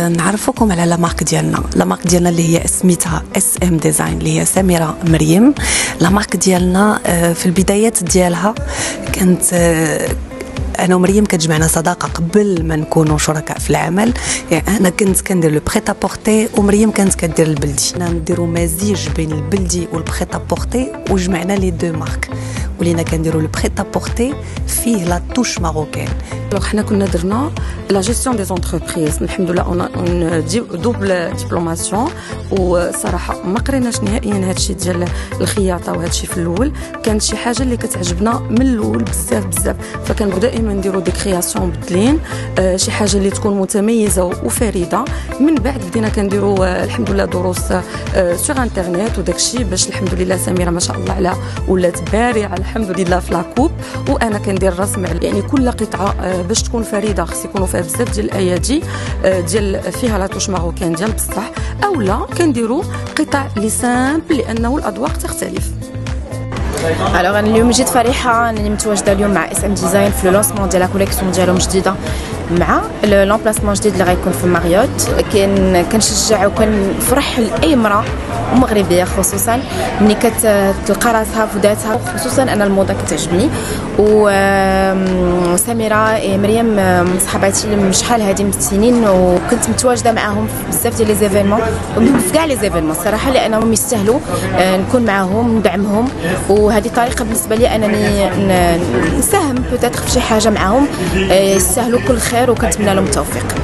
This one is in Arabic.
نعرفكم على لا مارك ديالنا. لا مارك ديالنا اللي هي سميتها اس ام ديزاين، اللي هي سميرة مريم. لا مارك ديالنا في البدايات ديالها كانت انا ومريم كتجمعنا صداقه قبل ما نكونوا شركاء في العمل. يعني انا كنت كندير لو بريتا بورتي ومريم كانت كدير البلدي. نديروا مزيج بين البلدي والبريتا بورتي وجمعنا لي دو مارك، ولينا كنديروا لو بريتا بورتي فيه لا توش ماروكان. حنا كنا درنا لا جيستيون دي زونتربريز، الحمد لله اون دوبل ديبلوماسيون، وصراحه ما قريناش نهائيا هادشي ديال الخياطه وهادشي في الاول. كانت شي حاجه اللي كتعجبنا من الاول بزاف، فكنبغيو دائما نديروا دي كرياسيون بدلين، شي حاجه اللي تكون متميزه وفريده. من بعد بدينا كنديروا الحمد لله دروس سور انترنت وداكشي، باش الحمد لله سميره ما شاء الله عليها ولات بارعه الحمد لله في لاكوب. وانا كندير رسم، يعني كل قطعه باش تكون فريده خص يكونوا فيها بزاف ديال الايادي ديال فيها لا توش ماروكان ديال بصح، اولا كنديروا قطع لي سامبل لانه الاذواق تختلف. انا اليوم جيت فرحه انني متواجده اليوم مع اس ام ديزاين في لونسمون ديال لا كوليكسيون ديالهم جديده، مع لومبلاسمون جديد اللي غيكون في ماريوت. كنشجع وكنفرح لاي امراه ومغربيه خصوصا ملي كتلقى راسها في ذاتها، خصوصا انا الموضه كتعجبني. وسميره مريم صحباتي من شحال هذه من السنين، وكنت متواجده معاهم في بزاف ديال لي زيفينمون، في كاع لي زيفينمون الصراحه، لانهم يستاهلوا نكون معاهم ندعمهم. وهذه طريقه بالنسبه لي انني نساهم بوتيتر في شي حاجه معاهم، يستاهلوا كل خير وكنتمنى لهم التوفيق.